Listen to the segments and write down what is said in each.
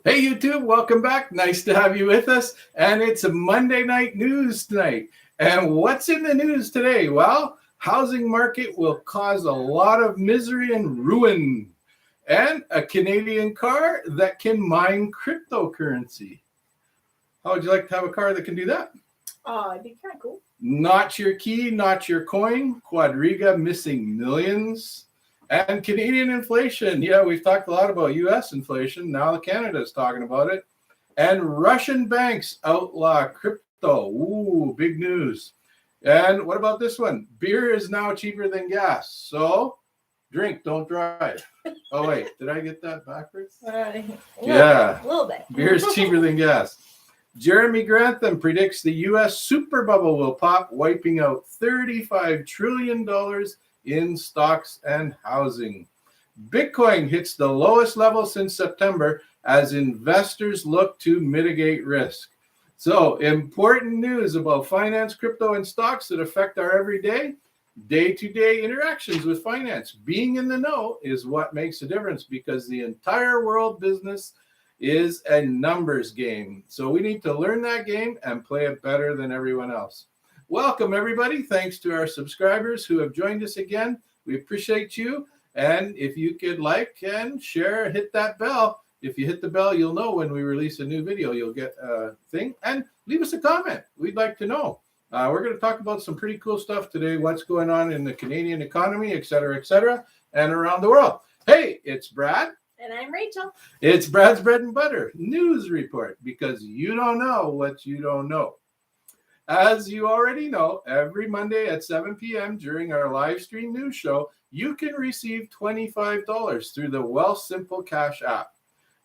Hey YouTube, welcome back. Nice to have you with us. And it's a Monday night news tonight. And what's in the news today? Well, housing market will cause a lot of misery and ruin. And a Canadian car that can mine cryptocurrency. How would you like to have a car that can do that? Oh, it'd be kind of cool. Not your key, not your coin. Quadriga missing millions. And Canadian inflation. Yeah, we've talked a lot about U.S. inflation. Now Canada's talking about it. And Russian banks outlaw crypto. Ooh, big news. And what about this one? Beer is now cheaper than gas. So drink, don't drive. Oh, wait, did I get that backwards? A little bit. Beer is cheaper than gas. Jeremy Grantham predicts the U.S. super bubble will pop, wiping out $35 trillion in stocks and housing. Bitcoin hits the lowest level since September as investors look to mitigate risk. So, important news about finance, crypto, and stocks that affect our everyday, day-to-day interactions with finance. Being in the know is what makes a difference because the entire world business is a numbers game. So we need to learn that game and play it better than everyone else. Welcome, everybody. Thanks to our subscribers who have joined us again. We appreciate you. And if you could like and share, hit that bell. If you hit the bell, you'll know when we release a new video. You'll get a thing. And leave us a comment. We'd like to know. We're going to talk about some pretty cool stuff today. What's going on in the Canadian economy, et cetera, and around the world. Hey, it's Brad. And I'm Rachel. It's Brad's Bread and Butter News Report because you don't know what you don't know. As you already know, every Monday at 7 p.m. during our live stream news show, you can receive $25 through the Wealthsimple Cash app.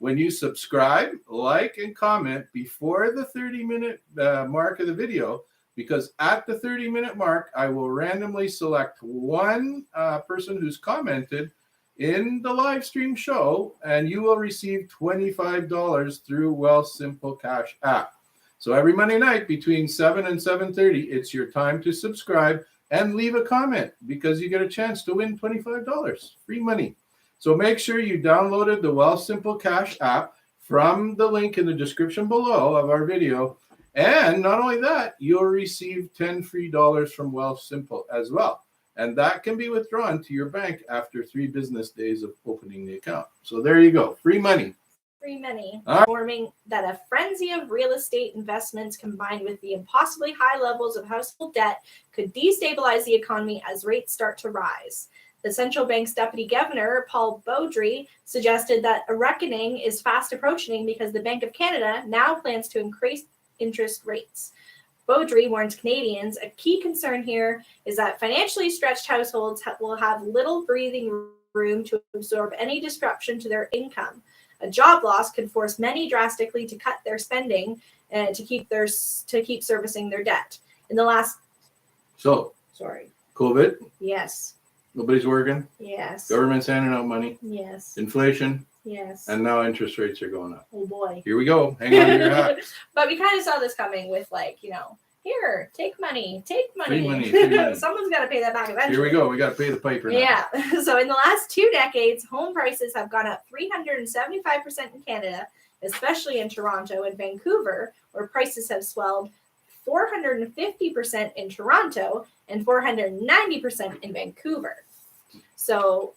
When you subscribe, like, and comment before the 30-minute mark of the video, because at the 30-minute mark, I will randomly select one person who's commented in the live stream show, and you will receive $25 through Wealthsimple Cash app. So every Monday night between 7 and 7:30, it's your time to subscribe and leave a comment because you get a chance to win $25, free money. So make sure you downloaded the Wealthsimple Cash app from the link in the description below of our video. And not only that, you'll receive $10 free from Wealthsimple as well. And that can be withdrawn to your bank after 3 business days of opening the account. So there you go. Free money. Free money. Right. Informing that a frenzy of real estate investments combined with the impossibly high levels of household debt could destabilize the economy as rates start to rise. The central bank's deputy governor, Paul Beaudry, suggested that a reckoning is fast approaching because the Bank of Canada now plans to increase interest rates. Beaudry warns Canadians a key concern here is that financially stretched households will have little breathing room to absorb any disruption to their income. A job loss could force many drastically to cut their spending and to keep servicing their debt. In the last COVID. Yes. Nobody's working. Yes. Government's handing out money. Yes. Inflation. Yes. And now interest rates are going up. Oh boy. Here we go. Hang on to your hat. But we kind of saw this coming with here, take money. Free money. Someone's got to pay that back eventually. Here we go. We got to pay the piper now. Yeah. So in the last 2 decades, home prices have gone up 375% in Canada, especially in Toronto and Vancouver, where prices have swelled 450% in Toronto and 490% in Vancouver. So,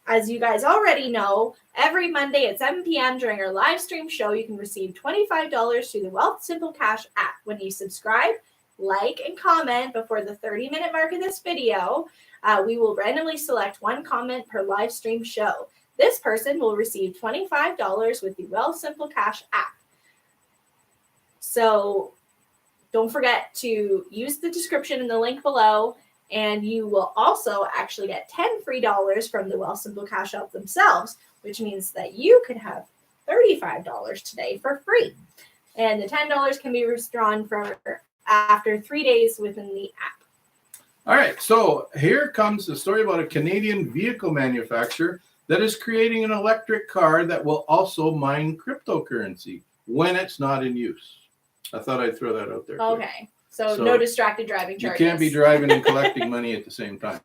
as you guys already know, every Monday at 7 p.m. during our live stream show, you can receive $25 through the Wealthsimple Cash app. When you subscribe, like, and comment before the 30-minute mark of this video, we will randomly select one comment per live stream show. This person will receive $25 with the Wealthsimple Cash app. So don't forget to use the description in the link below, and you will also actually get $10 free from the Wealthsimple Cash app themselves, which means that you could have $35 today for free. And the $10 can be withdrawn after 3 days within the app. All right, so here comes the story about a Canadian vehicle manufacturer that is creating an electric car that will also mine cryptocurrency when it's not in use. I thought I'd throw that out there. Okay, so no distracted driving charges. You can't be driving and collecting money at the same time.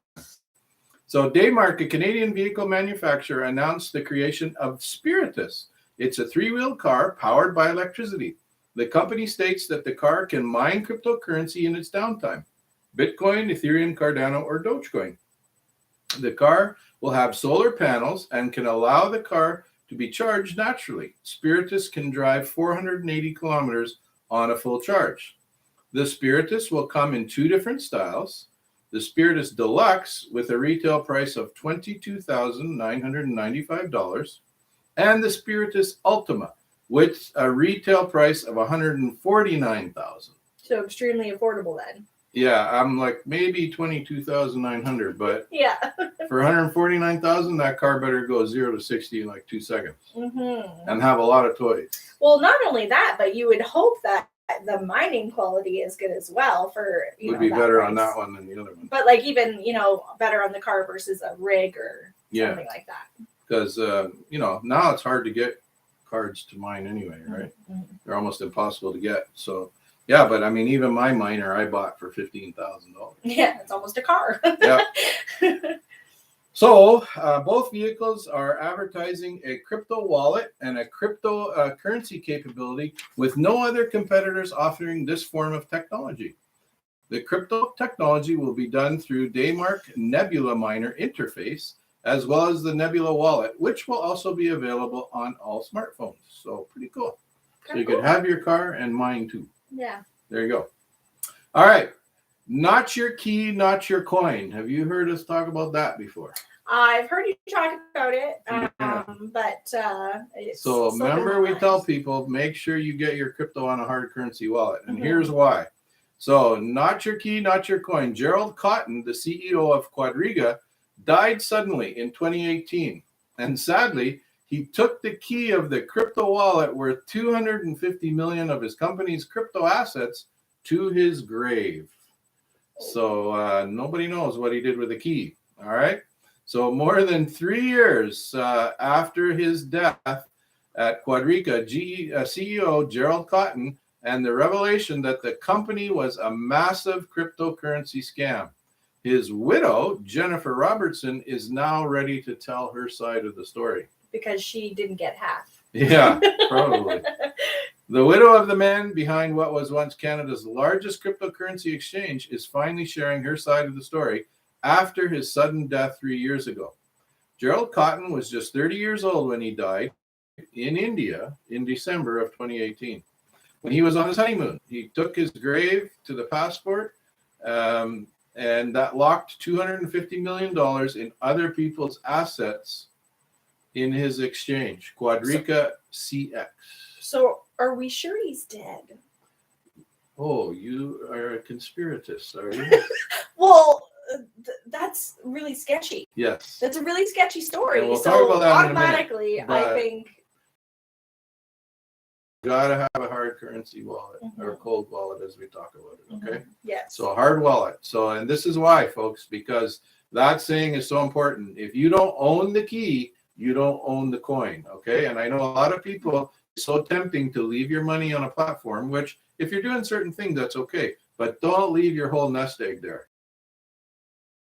So Daymark, a Canadian vehicle manufacturer, announced the creation of Spiritus. It's a three-wheeled car powered by electricity. The company states that the car can mine cryptocurrency in its downtime: Bitcoin, Ethereum, Cardano, or Dogecoin. The car will have solar panels and can allow the car to be charged naturally. Spiritus can drive 480 kilometers on a full charge. The Spiritus will come in two different styles: the Spiritus Deluxe with a retail price of $22,995 and the Spiritus Ultima with a retail price of $149,000. So extremely affordable then. Yeah, I'm like maybe $22,900, but Yeah. for $149,000, that car better go 0 to 60 in like 2 seconds and have a lot of toys. Well, not only that, but you would hope that the mining quality is good as well. For would be better on that one than the other one. But like even better on the car versus a rig or something like that. Because now it's hard to get cards to mine anyway, right? Mm-hmm. They're almost impossible to get. So yeah, but I mean, even my miner I bought for $15,000. Yeah, it's almost a car. Yeah. So both vehicles are advertising a crypto wallet and a crypto currency capability, with no other competitors offering this form of technology. The crypto technology will be done through Daymark Nebula Miner interface, as well as the Nebula wallet, which will also be available on all smartphones. So pretty cool. So you could have your car and mine too. Yeah. There you go. All right. Not your key, not your coin. Have you heard us talk about that before? I've heard you talk about it, but it's so remember, we tell people, make sure you get your crypto on a hard currency wallet, and here's why. So, not your key, not your coin. Gerald Cotton, the CEO of Quadriga, died suddenly in 2018, and sadly, he took the key of the crypto wallet worth $250 million of his company's crypto assets to his grave. So nobody knows what he did with the key. All right. So more than 3 years after his death at Quadriga, CEO Gerald Cotton, and the revelation that the company was a massive cryptocurrency scam. His widow, Jennifer Robertson, is now ready to tell her side of the story. Because she didn't get half. Yeah, probably. The widow of the man behind what was once Canada's largest cryptocurrency exchange is finally sharing her side of the story after his sudden death 3 years ago. Gerald Cotton was just 30 years old when he died in India in December of 2018. When he was on his honeymoon, he took his grave to the passport, and that locked $250 million in other people's assets in his exchange, Quadriga CX. So are we sure he's dead? Oh, you are a conspiratist, are you? Well, that's really sketchy. Yes. That's a really sketchy story. And we'll so talk about that automatically, in a minute, I think you gotta have a hard currency wallet or a cold wallet, as we talk about it. Okay. Yes. So a hard wallet. So, and this is why, folks, because that saying is so important. If you don't own the key, you don't own the coin. Okay. And I know a lot of people, it's so tempting to leave your money on a platform, which if you're doing certain things, that's okay. But don't leave your whole nest egg there.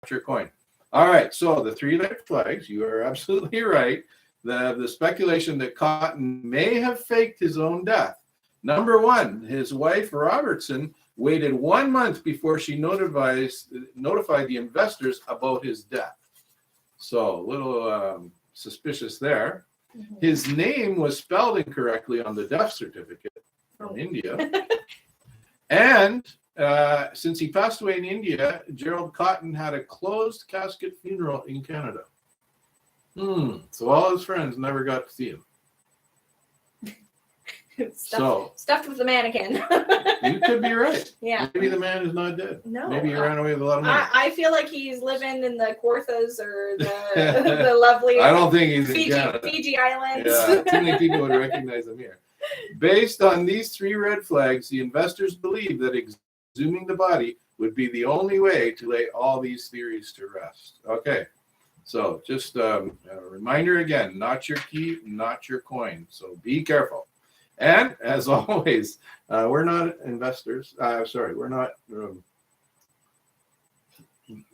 Your coin. All right. So the 3 red flags, you are absolutely right. The speculation that Cotton may have faked his own death. Number one, his wife Robertson waited 1 month before she notified the investors about his death. So a little suspicious there. His name was spelled incorrectly on the death certificate from India. And since he passed away in India, Gerald Cotton had a closed casket funeral in Canada. So all his friends never got to see him. Stuffed with the mannequin. You could be right. Yeah. Maybe the man is not dead. No. Maybe he ran away with a lot of money. I feel like he's living in the Kawarthas or the the lovely I don't think he's in Canada. Fiji Islands. Yeah, too many people would recognize him here. Based on these 3 red flags, the investors believe that exhuming the body would be the only way to lay all these theories to rest. Okay. So just a reminder again, not your key, not your coin. So be careful. And as always, we're not investors. We're not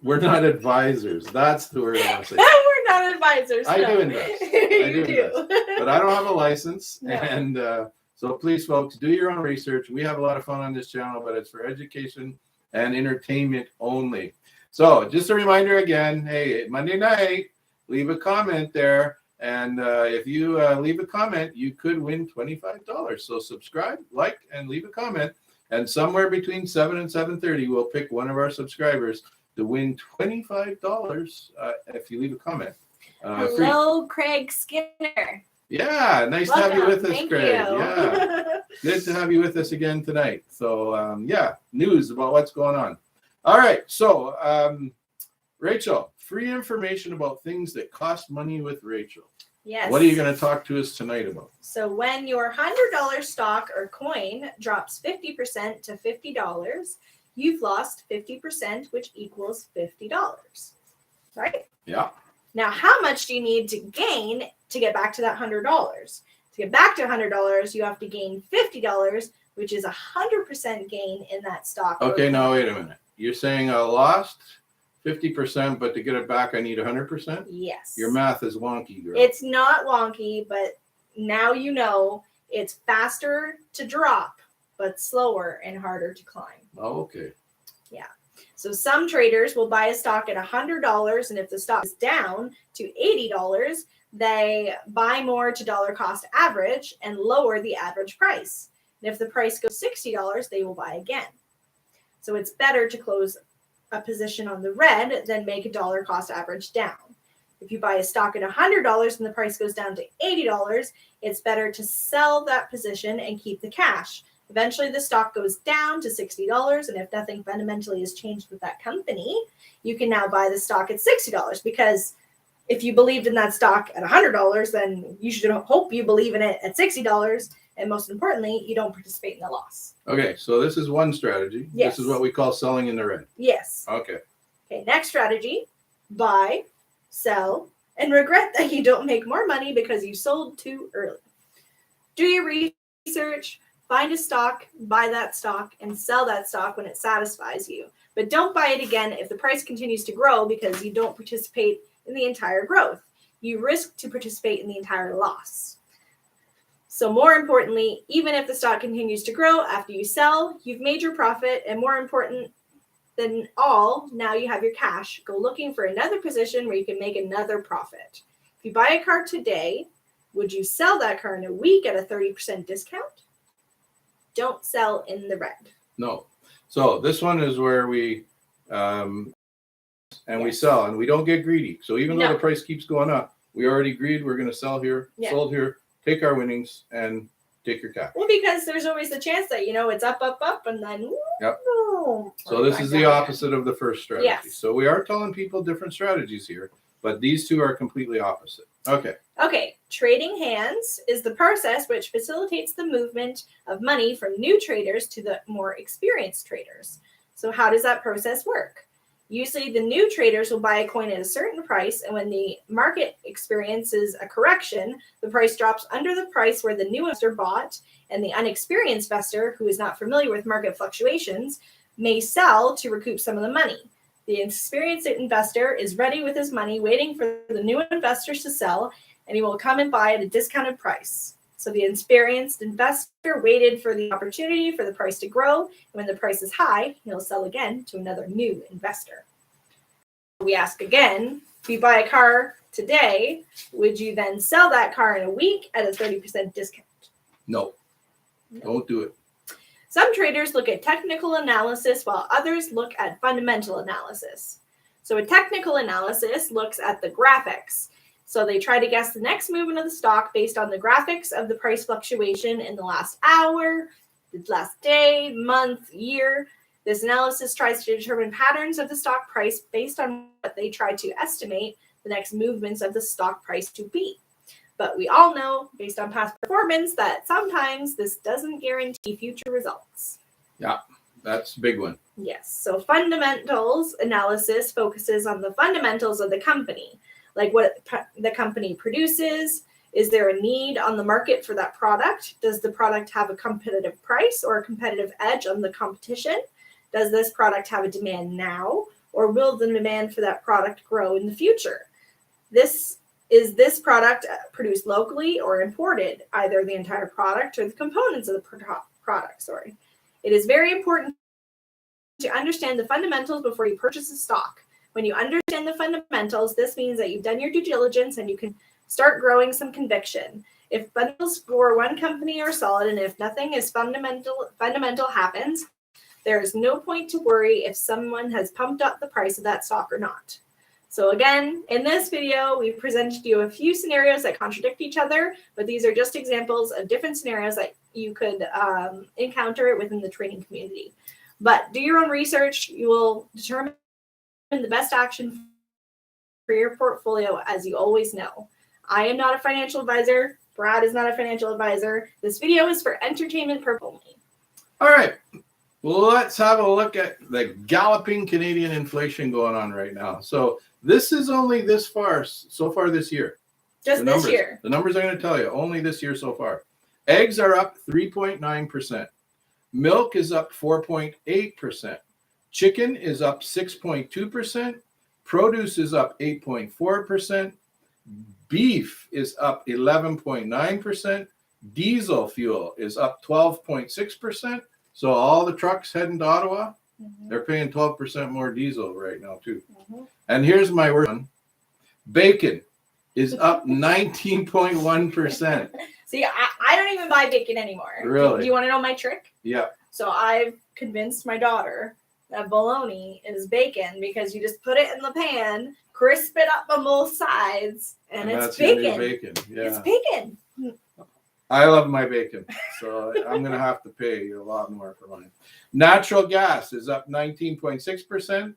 We're not advisors. That's the word I want to say. We're not advisors. I no. do invest. You do. But I don't have a license. No. And so please, folks, do your own research. We have a lot of fun on this channel, but it's for education and entertainment only. So just a reminder again, hey, Monday night, leave a comment there. And if you leave a comment, you could win $25. So subscribe, like, and leave a comment. And somewhere between 7 and 7:30, we'll pick one of our subscribers to win $25 if you leave a comment. Hello, Craig Skinner. Yeah, nice Welcome. to have you with us, Thank Craig. you. Yeah, good to have you with us again tonight. So, yeah, news about what's going on. All right, so Rachel, free information about things that cost money with Rachel. Yes. What are you going to talk to us tonight about? So when your $100 stock or coin drops 50% to $50, you've lost 50%, which equals $50, right? Yeah. Now, how much do you need to gain to get back to that $100? To get back to $100, you have to gain $50, which is 100% gain in that stock. Okay, now wait a minute. You're saying I lost 50%, but to get it back, I need 100%? Yes. Your math is wonky, girl. It's not wonky, but now you know it's faster to drop, but slower and harder to climb. Oh, okay. Yeah. So some traders will buy a stock at $100, and if the stock is down to $80, they buy more to dollar cost average and lower the average price. And if the price goes $60, they will buy again. So it's better to close a position on the red than make a dollar cost average down. If you buy a stock at $100 and the price goes down to $80, it's better to sell that position and keep the cash. Eventually, the stock goes down to $60, and if nothing fundamentally has changed with that company, you can now buy the stock at $60, because if you believed in that stock at $100, then you should hope you believe in it at $60, and most importantly, you don't participate in the loss. Okay, so this is one strategy. Yes. This is what we call selling in the red. Yes. Okay. Okay, next strategy, buy, sell, and regret that you don't make more money because you sold too early. Do your research, find a stock, buy that stock, and sell that stock when it satisfies you. But don't buy it again if the price continues to grow, because you don't participate in the entire growth. You risk to participate in the entire loss. So more importantly, even if the stock continues to grow after you sell, you've made your profit, and more important than all, now you have your cash. Go looking for another position where you can make another profit. If you buy a car today, would you sell that car in a week at a 30% discount? Don't sell in the red. No. So this one is where we we sell, and we don't get greedy. So even though the price keeps going up, we already agreed we're going to sell here, sold here, take our winnings, and take your cash. Well, because there's always the chance that, it's up, and then So this is the opposite of the first strategy. Yes. So we are telling people different strategies here, but these two are completely opposite. Okay. Trading hands is the process which facilitates the movement of money from new traders to the more experienced traders. So how does that process work? Usually the new traders will buy a coin at a certain price, and when the market experiences a correction, the price drops under the price where the new investor bought, and the unexperienced investor, who is not familiar with market fluctuations, may sell to recoup some of the money. The experienced investor is ready with his money, waiting for the new investors to sell, and he will come and buy at a discounted price. So the experienced investor waited for the opportunity for the price to grow, and when the price is high, he'll sell again to another new investor. We ask again, if you buy a car today, would you then sell that car in a week at a 30% discount? No. Don't do it. Some traders look at technical analysis while others look at fundamental analysis. So a technical analysis looks at the graphics. So they try to guess the next movement of the stock based on the graphics of the price fluctuation in the last hour, the last day, month, year. This analysis tries to determine patterns of the stock price based on what they try to estimate the next movements of the stock price to be. But we all know, based on past performance, that sometimes this doesn't guarantee future results. Yeah, that's a big one. Yes. So fundamentals analysis focuses on the fundamentals of the company, like what the company produces. Is there a need on the market for that product? Does the product have a competitive price or a competitive edge on the competition? Does this product have a demand now, or will the demand for that product grow in the future? Is this product produced locally or imported, either the entire product or the components of the product? It is very important to understand the fundamentals before you purchase a stock. When you understand the fundamentals, this means that you've done your due diligence and you can start growing some conviction. If fundamentals for one company are solid and if nothing is fundamental happens, there is no point to worry if someone has pumped up the price of that stock or not. So again, in this video, we've presented you a few scenarios that contradict each other, but these are just examples of different scenarios that you could encounter within the trading community. But do your own research. You will determine the best action for your portfolio, as you always know. I am not a financial advisor. Brad is not a financial advisor. This video is for entertainment purposes only. All right. Well, let's have a look at the galloping Canadian inflation going on right now. So this is only this far, so far this year. Just this year. The numbers I'm going to tell you, only this year so far. Eggs are up 3.9%. Milk is up 4.8%. Chicken is up 6.2%. Produce is up 8.4%. Beef is up 11.9%. Diesel fuel is up 12.6%. So all the trucks heading to Ottawa, they're paying 12% more diesel right now too. And here's my worst one. Bacon is up 19.1%. See, I don't even buy bacon anymore. Really? Do you want to know my trick? Yeah. So I've convinced my daughter that bologna is bacon because you just put it in the pan, crisp it up on both sides, and it's bacon. Bacon. Yeah. It's bacon. I love my bacon, so I'm going to have to pay a lot more for mine. Natural gas is up 19.6%.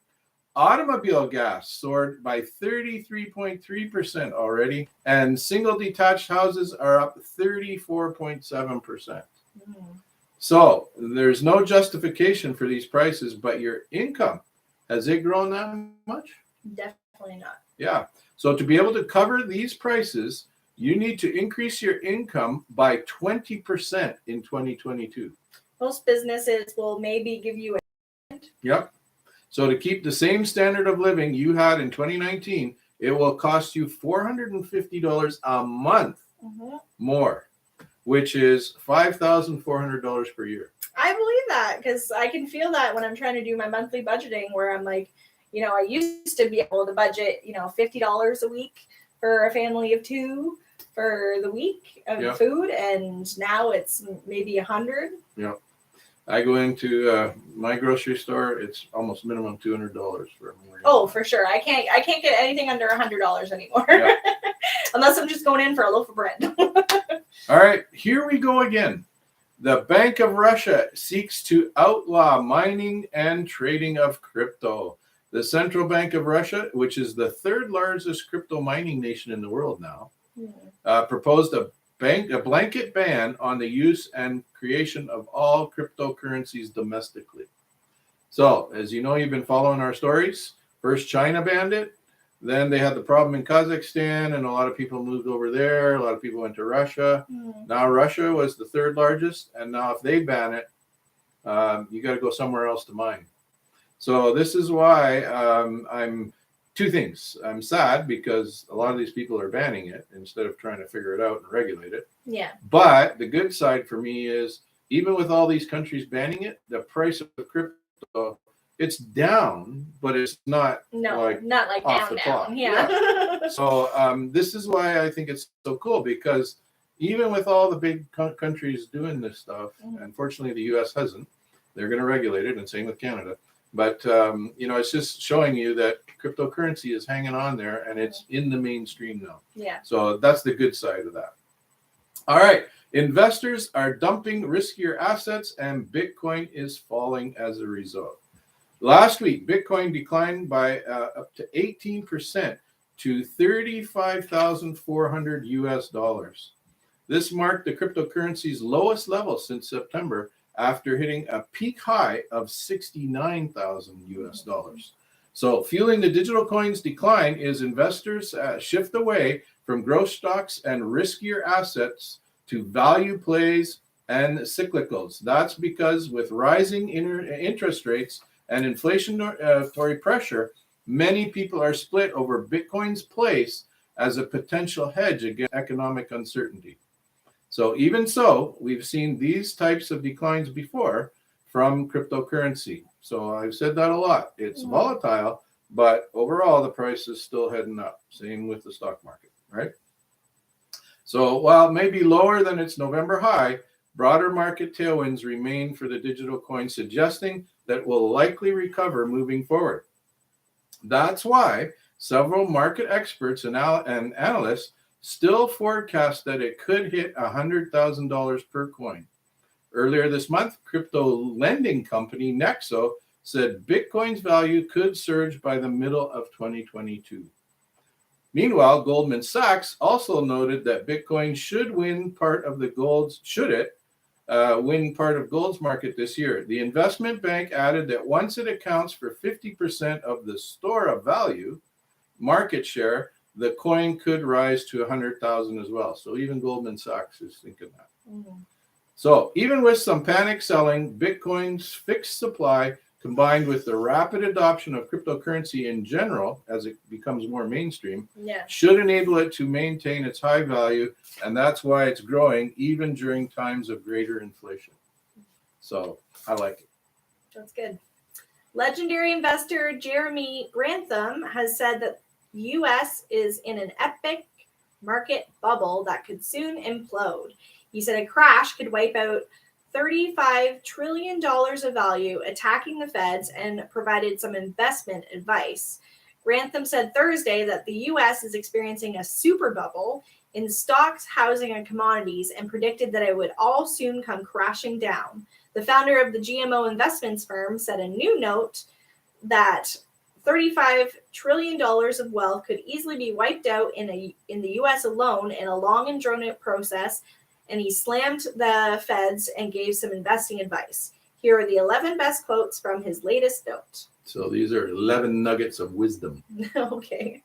Automobile gas soared by 33.3% already, and single detached houses are up 34.7%. So there's no justification for these prices, but your income, has it grown that much? Definitely not. Yeah. So to be able to cover these prices, you need to increase your income by 20% in 2022. Most businesses will maybe give you a... Yep. So to keep the same standard of living you had in 2019, it will cost you $450 a month more, which is $5,400 per year. I believe that because I can feel that when I'm trying to do my monthly budgeting where I'm like, you know, I used to be able to budget, you know, $50 a week for a family of two for the week of food, and now it's maybe $100. Yeah. I go into my grocery store, it's almost minimum $200 for a meal. Oh, for sure. I can't get anything under $100 anymore. Yeah. Unless I'm just going in for a loaf of bread. All right, here we go again. The Bank of Russia seeks to outlaw mining and trading of crypto. The Central Bank of Russia, which is the third largest crypto mining nation in the world now, proposed a blanket ban on the use and creation of all cryptocurrencies domestically. So, as you know, you've been following our stories. First, China banned it. Then they had the problem in Kazakhstan, and a lot of people moved over there. A lot of people went to Russia. Now Russia was the third largest, and now if they ban it, you got to go somewhere else to mine. So this is why I'm two things. I'm sad because a lot of these people are banning it instead of trying to figure it out and regulate it. Yeah. But the good side for me is even with all these countries banning it, the price of crypto, it's down, but it's not like off the top. Yeah. So this is why I think it's so cool, because even with all the big countries doing this stuff, unfortunately the U.S. hasn't. They're going to regulate it, and same with Canada. But, you know, it's just showing you that cryptocurrency is hanging on there, and it's in the mainstream now. Yeah. So that's the good side of that. All right. Investors are dumping riskier assets, and Bitcoin is falling as a result. Last week, Bitcoin declined by up to 18% to $35,400 US. This marked the cryptocurrency's lowest level since September, after hitting a peak high of $69,000 US. So fueling the digital coins decline is investors shift away from growth stocks and riskier assets to value plays and cyclicals. That's because with rising interest rates, and inflationary pressure, many people are split over Bitcoin's place as a potential hedge against economic uncertainty. So even so, we've seen these types of declines before from cryptocurrency. So I've said that a lot. It's volatile, but overall the price is still heading up. Same with the stock market, right? So while it may be lower than its November high, broader market tailwinds remain for the digital coin, suggesting that it will likely recover moving forward. That's why several market experts and analysts still forecast that it could hit $100,000 per coin. Earlier this month, crypto lending company Nexo said Bitcoin's value could surge by the middle of 2022. Meanwhile, Goldman Sachs also noted that Bitcoin should win part of gold's market this year. The investment bank added that once it accounts for 50% of the store of value market share, the coin could rise to 100,000 as well. So even Goldman Sachs is thinking that. So even with some panic selling, Bitcoin's fixed supply combined with the rapid adoption of cryptocurrency in general, as it becomes more mainstream, should enable it to maintain its high value. And that's why it's growing even during times of greater inflation. So I like it. That's good. Legendary investor Jeremy Grantham has said that the U.S. is in an epic market bubble that could soon implode. He said a crash could wipe out $35 trillion of value, attacking the feds, and provided some investment advice. Grantham said Thursday that the U.S. is experiencing a super bubble in stocks, housing, and commodities, and predicted that it would all soon come crashing down. The founder of the GMO investments firm said a new note that $35 trillion of wealth could easily be wiped out in the U.S. alone in a long and drawn-out process, and he slammed the feds and gave some investing advice. Here are the 11 best quotes from his latest note. So these are 11 nuggets of wisdom. Okay.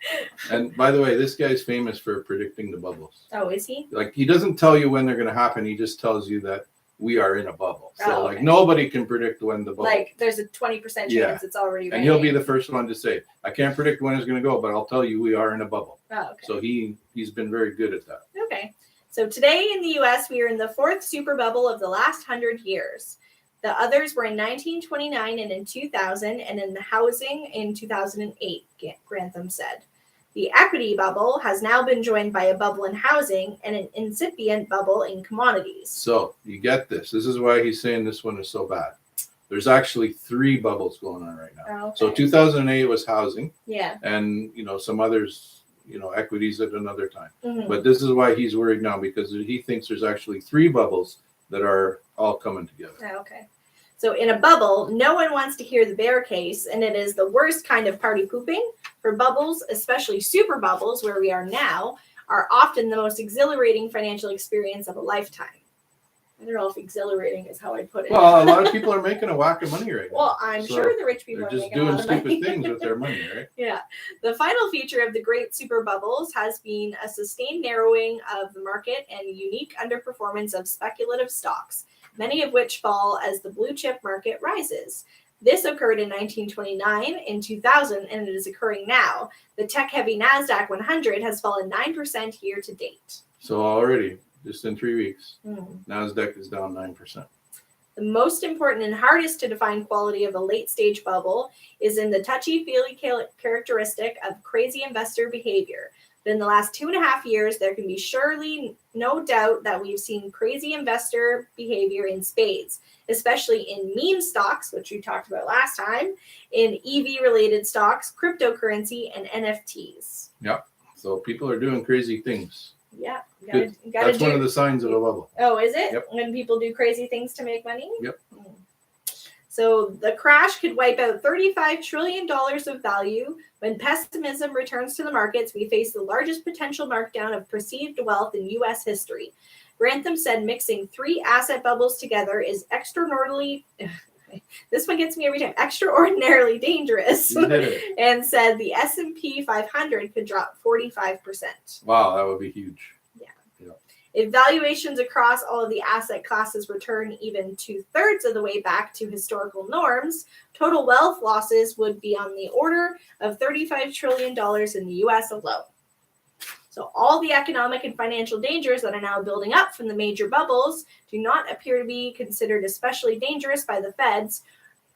And by the way, this guy's famous for predicting the bubbles. Oh, is he? Like, he doesn't tell you when they're going to happen. He just tells you that we are in a bubble. So like nobody can predict when the bubble. Like there's a 20% chance it's already raining. And he'll be the first one to say, I can't predict when it's going to go, but I'll tell you we are in a bubble. Oh, okay. So he's been very good at that. Okay. So today in the U.S., we are in the fourth super bubble of the last 100 years. The others were in 1929 and in 2000, and in the housing in 2008, Grantham said. The equity bubble has now been joined by a bubble in housing and an incipient bubble in commodities. So you get this. This is why he's saying this one is so bad. There's actually 3 bubbles going on right now. Oh, okay. So 2008 was housing. Yeah. And, some others, equities at another time. But this is why he's worried now, because he thinks there's actually 3 bubbles that are all coming together. Oh, okay. So in a bubble, no one wants to hear the bear case, and it is the worst kind of party pooping. For bubbles, especially super bubbles, where we are now, are often the most exhilarating financial experience of a lifetime. I don't know if exhilarating is how I put it. Well, a lot of people are making a whack of money right now. Well, I'm sure the rich people are just making a lot doing of money. stupid things with their money, right? Yeah. The final feature of the great super bubbles has been a sustained narrowing of the market and unique underperformance of speculative stocks, many of which fall as the blue chip market rises. This occurred in 1929, in 2000, and it is occurring now. The tech-heavy NASDAQ 100 has fallen 9% year to date. So already, just in 3 weeks, NASDAQ is down 9%. The most important and hardest to define quality of a late-stage bubble is in the touchy-feely characteristic of crazy investor behavior. But in the last 2.5 years, there can be surely no doubt that we've seen crazy investor behavior in spades, especially in meme stocks, which we talked about last time, in EV-related stocks, cryptocurrency, and NFTs. Yep. So people are doing crazy things. Yeah. That's one of the signs of a bubble. Oh, is it? Yep. When people do crazy things to make money? Yep. So the crash could wipe out $35 trillion of value. When pessimism returns to the markets, we face the largest potential markdown of perceived wealth in U.S. history. Grantham said mixing 3 asset bubbles together is extraordinarily, this one gets me every time, extraordinarily dangerous, and said the S&P 500 could drop 45%. Wow, that would be huge. Yeah. If valuations across all of the asset classes return even 2/3 of the way back to historical norms, total wealth losses would be on the order of $35 trillion in the US alone. So all the economic and financial dangers that are now building up from the major bubbles do not appear to be considered especially dangerous by the Feds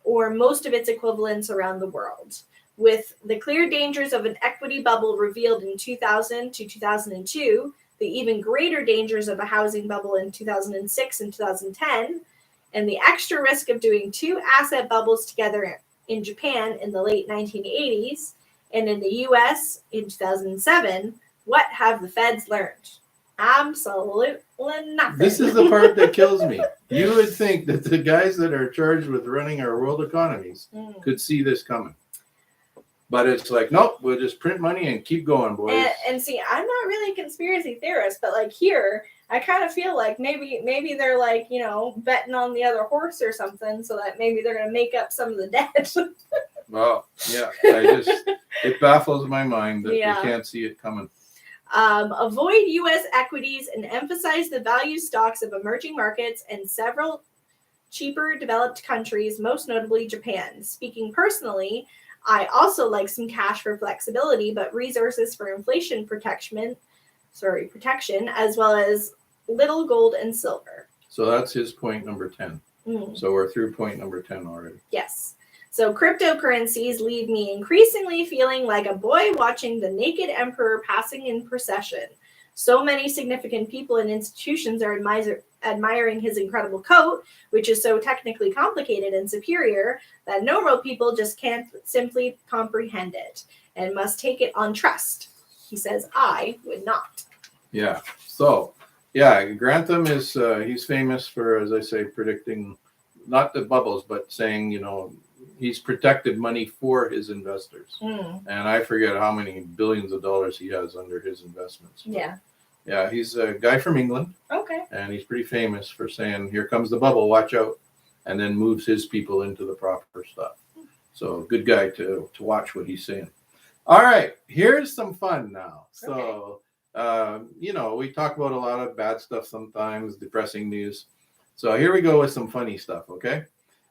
or most of its equivalents around the world. With the clear dangers of an equity bubble revealed in 2000 to 2002, the even greater dangers of a housing bubble in 2006 and 2010, and the extra risk of doing two asset bubbles together in Japan in the late 1980s and in the US in 2007, what have the Feds learned? Absolutely nothing. This is the part that kills me. You would think that the guys that are charged with running our world economies could see this coming. But it's like, nope, we'll just print money and keep going, boys. And see, I'm not really a conspiracy theorist, but like here, I kind of feel like maybe they're like, betting on the other horse or something so that maybe they're going to make up some of the debt. Well, yeah, it baffles my mind that we can't see it coming. Avoid U.S. equities and emphasize the value stocks of emerging markets and several cheaper developed countries, most notably Japan. Speaking personally, I also like some cash for flexibility, but resources for inflation protection, as well as little gold and silver. So that's his point number 10. So we're through point number 10 already. Yes. So cryptocurrencies leave me increasingly feeling like a boy watching the naked emperor passing in procession. So many significant people and institutions are admiring his incredible coat, which is so technically complicated and superior that normal people just can't simply comprehend it and must take it on trust. He says, I would not. Yeah. So, yeah, Grantham is, he's famous for, as I say, predicting not the bubbles, but saying, he's protected money for his investors. And I forget how many billions of dollars he has under his investments. Yeah. Yeah, he's a guy from England. Okay. And he's pretty famous for saying, here comes the bubble, watch out. And then moves his people into the proper stuff. So good guy to watch what he's saying. All right, here's some fun now. So, we talk about a lot of bad stuff sometimes, depressing news. So here we go with some funny stuff, okay?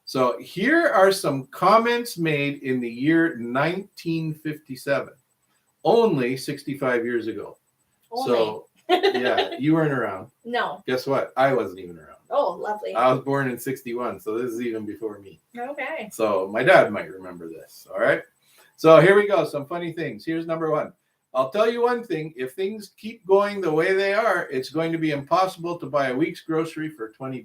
So here are some comments made in the year 1957, only 65 years ago. So, yeah, you weren't around. No. Guess what? I wasn't even around. Oh, lovely. I was born in 61, so this is even before me. Okay. So my dad might remember this, all right? So here we go, some funny things. Here's number 1. I'll tell you one thing. If things keep going the way they are, it's going to be impossible to buy a week's grocery for $20.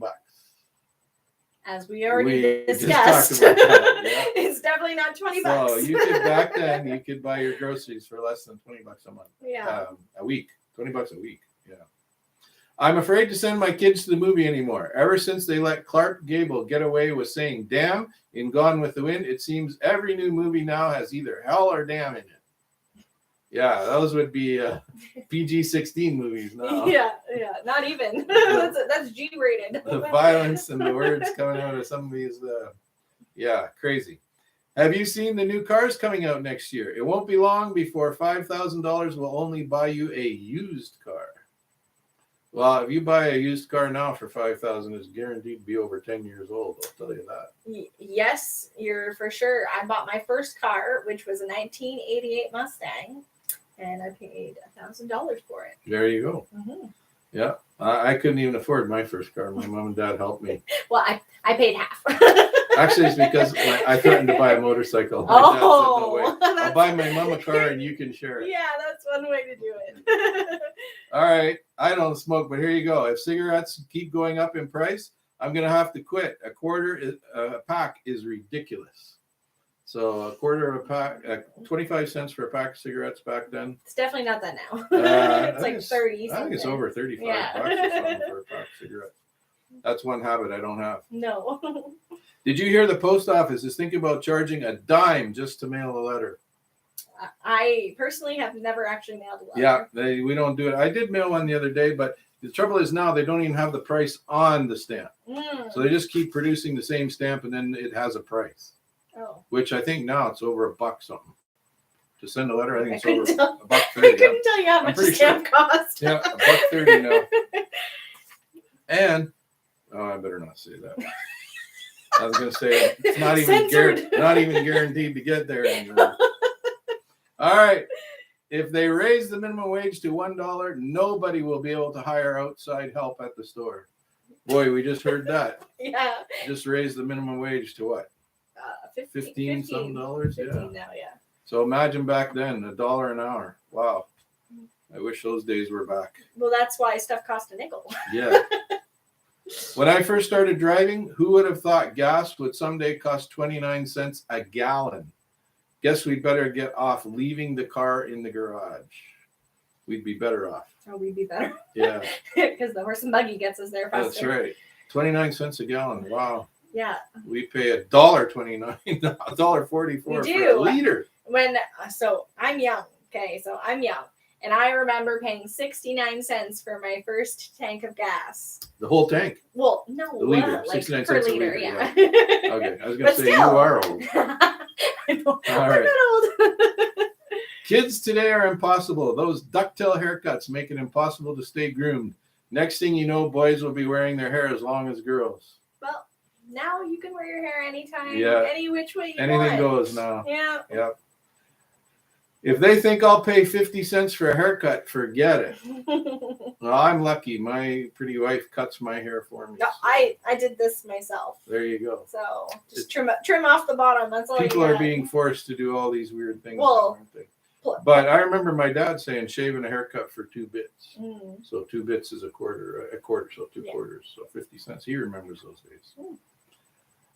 As we already discussed, it's definitely not $20. So you could back then you could buy your groceries for less than $20 a month. Yeah. A week, $20 a week. Yeah. I'm afraid to send my kids to the movie anymore. Ever since they let Clark Gable get away with saying "damn" in Gone with the Wind, it seems every new movie now has either hell or damn in it. Yeah, those would be PG-16 movies now. Yeah, not even. That's G-rated. The violence and the words coming out of some of these, crazy. Have you seen the new cars coming out next year? It won't be long before $5,000 will only buy you a used car. Well, if you buy a used car now for $5,000, it's guaranteed to be over 10 years old. I'll tell you that. Yes, you're for sure. I bought my first car, which was a 1988 Mustang. And I paid $1,000 for it. There you go. Mm-hmm. Yeah, I couldn't even afford my first car. My mom and dad helped me. Well, I paid half. Actually, it's because I threatened to buy a motorcycle. My dad said, no way. I'll buy my mom a car and you can share it. Yeah, that's one way to do it. All right, I don't smoke, but here you go. If cigarettes keep going up in price, I'm going to have to quit. A pack is ridiculous. So a quarter of a pack, 25 cents for a pack of cigarettes back then. It's definitely not that now. It's like 30. I think it's over 35 bucks or something for a pack of cigarettes. That's one habit I don't have. No. Did you hear the post office is thinking about charging a dime just to mail a letter? I personally have never actually mailed a letter. Yeah, we don't do it. I did mail one the other day, but the trouble is now they don't even have the price on the stamp. So they just keep producing the same stamp and then it has a price. Oh. Which I think now it's over $1 something. to send a letter. I think it's couldn't over tell- $1.30. I couldn't tell you how I'm much pretty a stamp cost. Yeah, $1.30 now. And I better not say that. I was going to say it's not even guaranteed to get there anymore. All right. If they raise the minimum wage to $1, nobody will be able to hire outside help at the store. Boy, we just heard that. Yeah. Just raise the minimum wage to what? 15 something dollars? 15 Yeah. now, yeah. So imagine back then, $1 an hour. Wow. I wish those days were back. Well, that's why stuff cost a nickel. Yeah. When I first started driving, who would have thought gas would someday cost 29 cents a gallon? Guess we'd better get off leaving the car in the garage. We'd be better off. Oh, we'd be better. Yeah. Because the horse and buggy gets us there faster. That's right. 29 cents a gallon. Wow. Yeah. We pay $1.29, $1.44 for a liter. So I'm young. Okay, so I'm young. And I remember paying 69 cents for my first tank of gas. The whole tank? Well, no, the liter, like 69 per cents liter, a liter. yeah. Okay, I was going to say, still. you are old. I know. All I'm right. not old. Kids today are impossible. Those ducktail haircuts make it impossible to stay groomed. Next thing you know, boys will be wearing their hair as long as girls. Well, now you can wear your hair anytime, Yeah. any which way you Anything want. goes now. Yeah. Yep. If they think I'll pay 50 cents for a haircut, forget it. Well, I'm lucky. My pretty wife cuts my hair for me. No, So I did this myself. there you go. So just trim off the bottom. That's all People you are got. being forced to do all these weird things, Well, aren't they? But I remember my dad saying shaving a haircut for 2 bits. Mm. So 2 bits is a quarter, so 2 quarters, so 50 cents. He remembers those days. Mm.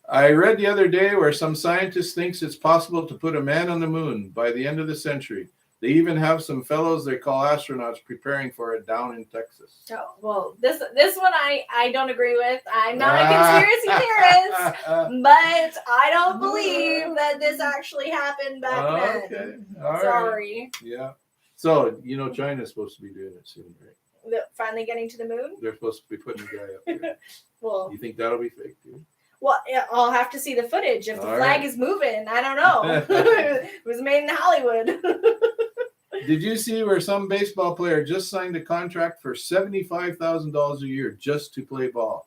I read the other day where some scientist thinks it's possible to put a man on the moon by the end of the century. They even have some fellows they call astronauts preparing for it down in Texas. Oh, well, this one I don't agree with. I'm not a conspiracy theorist, but I don't believe that this actually happened back then. Okay. All right. Sorry. Yeah. So, China's supposed to be doing it soon, right? Finally getting to the moon? They're supposed to be putting a guy up there. Well, You think that'll be fake, dude? well, yeah, I'll have to see the footage. If the All flag right. is moving, I don't know. It was made in Hollywood. Did you see where some baseball player just signed a contract for $75,000 a year just to play ball?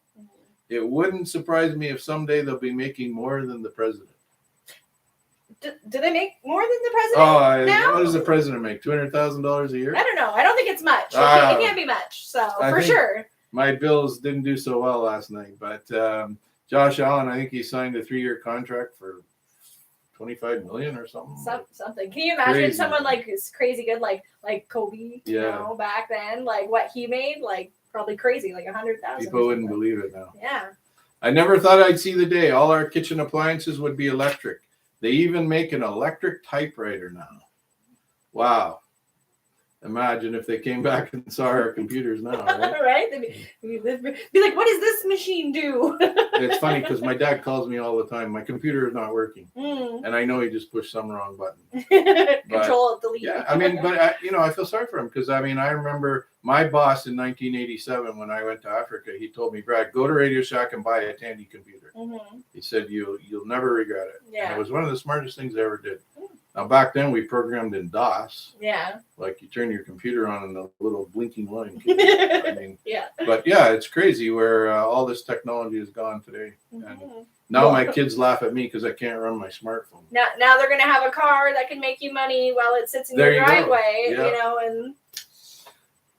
It wouldn't surprise me if someday they'll be making more than the president. Do they make more than the president now? What does the president make? $200,000 a year? I don't know. I don't think it's much. It can't be much. So, I for think- sure. My Bills didn't do so well last night, but Josh Allen, I think he signed a 3-year contract for $25 million or something. Something. Can you imagine Crazy. someone like who's crazy good, like Kobe? Yeah. Back then, like what he made, like probably crazy, like 100,000. People wouldn't believe it now. Yeah. I never thought I'd see the day all our kitchen appliances would be electric. They even make an electric typewriter now. Wow. Imagine if they came back and saw our computers now, right? Right? They'd be like, what does this machine do? It's funny because my dad calls me all the time. My computer is not working. Mm. And I know he just pushed some wrong button. Control delete. Yeah, but I feel sorry for him because, I remember my boss in 1987 when I went to Africa, he told me, Brad, go to Radio Shack and buy a Tandy computer. Mm-hmm. He said, you'll never regret it. Yeah. And it was one of the smartest things I ever did. Now, back then, we programmed in DOS. Yeah. Like you turn your computer on and the little blinking line came up. Yeah. But yeah, it's crazy where all this technology has gone today. Mm-hmm. And now my kids laugh at me because I can't run my smartphone. Now they're gonna have a car that can make you money while it sits in There your you go. driveway, Yeah. and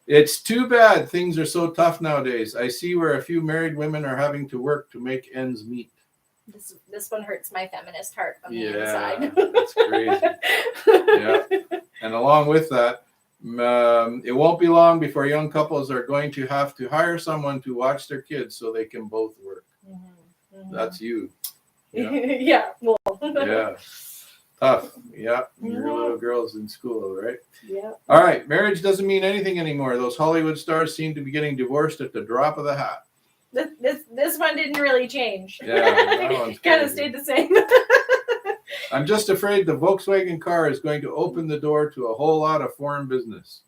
It's too bad things are so tough nowadays. I see where a few married women are having to work to make ends meet. this one hurts my feminist heart on the Yeah, inside. that's crazy. Yeah. And along with that, it won't be long before young couples are going to have to hire someone to watch their kids so they can both work. Mm-hmm. That's you. Yeah. Yeah. Well. Yeah. Tough. Yeah. Your little girl's in school, right? Yeah. All right. Marriage doesn't mean anything anymore. Those Hollywood stars seem to be getting divorced at the drop of the hat. This one didn't really change. Yeah, that one's Kind of crazy. stayed the same. I'm just afraid the Volkswagen car is going to open the door to a whole lot of foreign business.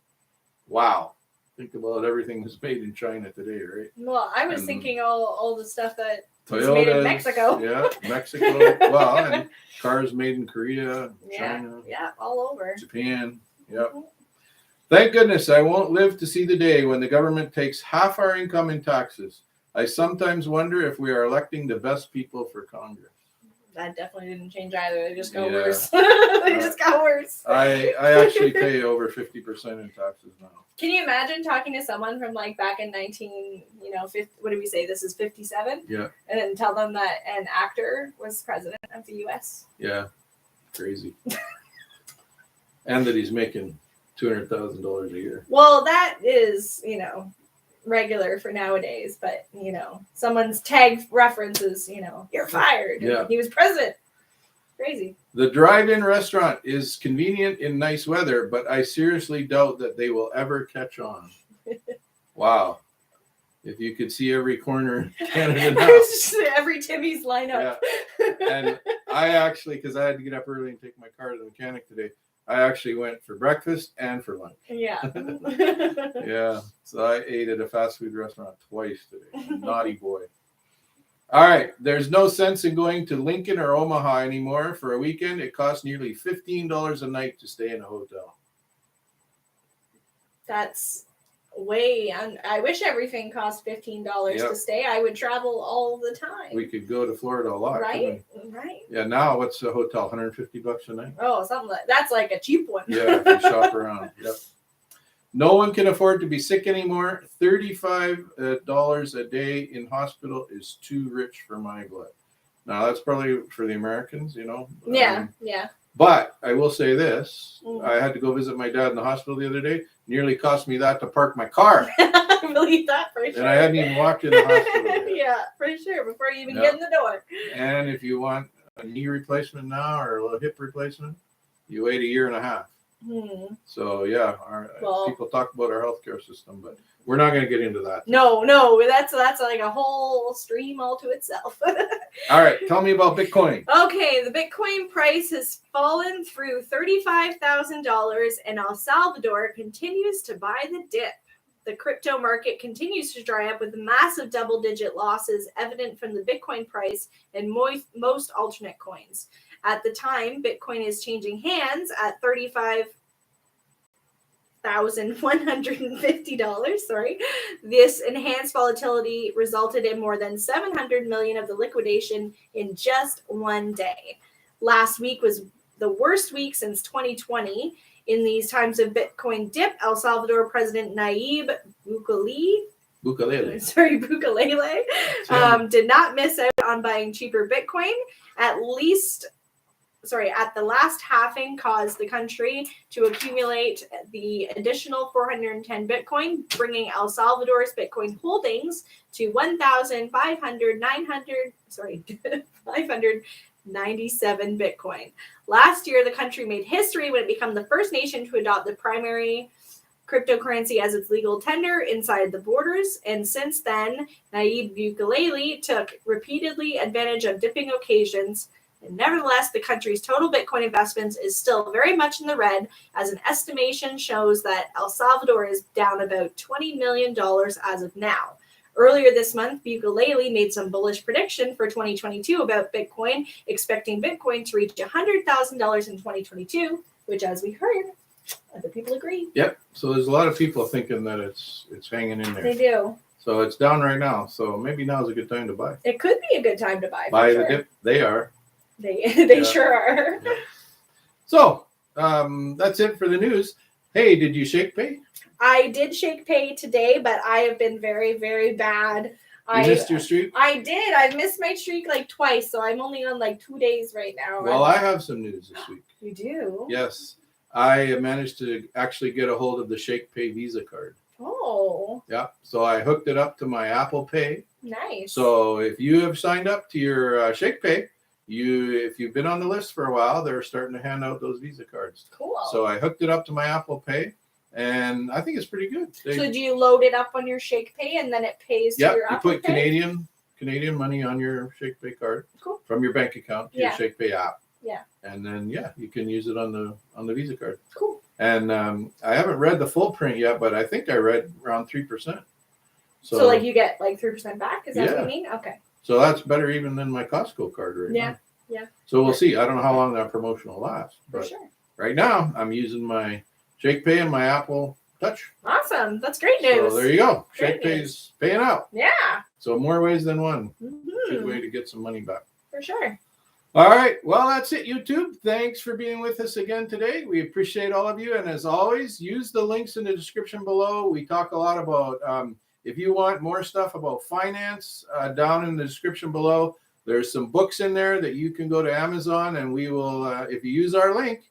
Wow. Think about everything that's made in China today, right? Well, I was And- thinking all the stuff that It's made in Mexico. Yeah, Mexico. Well, and cars made in Korea, China. Yeah, all over. Japan. Yep. Thank goodness I won't live to see the day when the government takes half our income in taxes. I sometimes wonder if we are electing the best people for Congress. That definitely didn't change either. They just got Yeah. worse. They just got worse. I actually pay over 50% in taxes now. Can you imagine talking to someone from like back in 50, what did we say? This is 57? Yeah. And then tell them that an actor was president of the U.S. Yeah. Crazy. And that he's making $200,000 a year. Well, that is, regular for nowadays, but someone's tag references, you're fired. Yeah. He was president. Crazy. The drive-in restaurant is convenient in nice weather, but I seriously doubt that they will ever catch on. Wow. If you could see every corner in Canada now. Every Timmy's lineup. Yeah. And I actually, because I had to get up early and take my car to the mechanic today, I actually went for breakfast and for lunch. Yeah. Yeah. So I ate at a fast food restaurant twice today. Naughty boy. All right. There's no sense in going to Lincoln or Omaha anymore. For a weekend, it costs nearly $15 a night to stay in a hotel. That's I wish everything cost $15 to stay. I would travel all the time. We could go to Florida a lot. Right. Yeah. Now what's a hotel? $150 a night? Oh, something like that's like a cheap one. Yeah. If you shop around. Yep. No one can afford to be sick anymore. $35 a day in hospital is too rich for my blood. Now, that's probably for the Americans, Yeah. But I will say this. I had to go visit my dad in the hospital the other day. Nearly cost me that to park my car. I believe that for sure. And I hadn't even walked in the hospital yet. Yeah, for sure, before you even get in the door. And if you want a knee replacement now or a little hip replacement, you wait a year and a half. So yeah, people talk about our healthcare system, but we're not going to get into that. No, that's like a whole stream all to itself. All right, tell me about Bitcoin. Okay, the Bitcoin price has fallen through $35,000, and El Salvador continues to buy the dip. The crypto market continues to dry up with massive double-digit losses evident from the Bitcoin price and most alternate coins. At the time, Bitcoin is changing hands at $35,150. Sorry. This enhanced volatility resulted in more than 700 million of the liquidation in just one day. Last week was the worst week since 2020. In these times of Bitcoin dip, El Salvador President Nayib Bukele did not miss out on buying cheaper Bitcoin. At the last halving caused the country to accumulate the additional 410 Bitcoin, bringing El Salvador's Bitcoin holdings to 597 Bitcoin. Last year, the country made history when it became the first nation to adopt the primary cryptocurrency as its legal tender inside the borders. And since then, Nayib Bukele took repeatedly advantage of dipping occasions. And nevertheless, the country's total Bitcoin investments is still very much in the red, as an estimation shows that El Salvador is down about $20 million as of now. Earlier this month, Bukele made some bullish prediction for 2022 about Bitcoin, expecting Bitcoin to reach $100,000 in 2022, which, as we heard, other people agree. Yep. So there's a lot of people thinking that it's hanging in there. They do. So it's down right now. So maybe now is a good time to buy. It could be a good time to buy. Buy the dip. They are. They sure are. Yeah. So that's it for the news. Hey, did you shake pay? I did shake pay today, but I have been very, very bad. You missed your streak? I did. I missed my streak like twice, so I'm only on like 2 days right now. Well, I have some news this week. You do? Yes. I managed to actually get a hold of the Shake Pay Visa card. Oh. Yeah. So I hooked it up to my Apple Pay. Nice. So if you have signed up to your Shake Pay, if you've been on the list for a while, they're starting to hand out those Visa cards. Cool. So I hooked it up to my Apple Pay, and I think it's pretty good. So do you load it up on your Shake Pay and then it pays to your Apple Pay? You put Canadian money on your Shake Pay card from your bank account to your Shake Pay app. Yeah. And then you can use it on the Visa card. Cool. And I haven't read the full print yet, but I think I read around 3%. So like you get like 3% back? Is that what you mean? Okay. So that's better even than my Costco card right now. Yeah. So we'll see. I don't know how long that promotion will last. For But sure. right now, I'm using my Shake Pay and my Apple Touch. Awesome. That's great news. So there you go. Great Shake Pay's paying out. Yeah. So more ways than one. Good Mhm. way to get some money back. For sure. All right. Well, that's it, YouTube. Thanks for being with us again today. We appreciate all of you. And as always, use the links in the description below. We talk a lot about, if you want more stuff about finance, down in the description below, there's some books in there that you can go to Amazon and we will, if you use our link,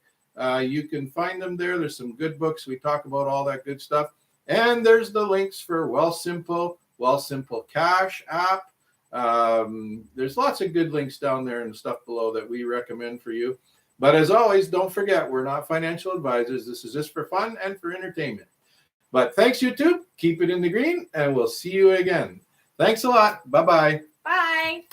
you can find them there. There's some good books. We talk about all that good stuff. And there's the links for Wealthsimple Cash app. There's lots of good links down there and stuff below that we recommend for you. But as always, don't forget, we're not financial advisors. This is just for fun and for entertainment. But thanks, YouTube. Keep it in the green, and we'll see you again. Thanks a lot. Bye-bye. Bye.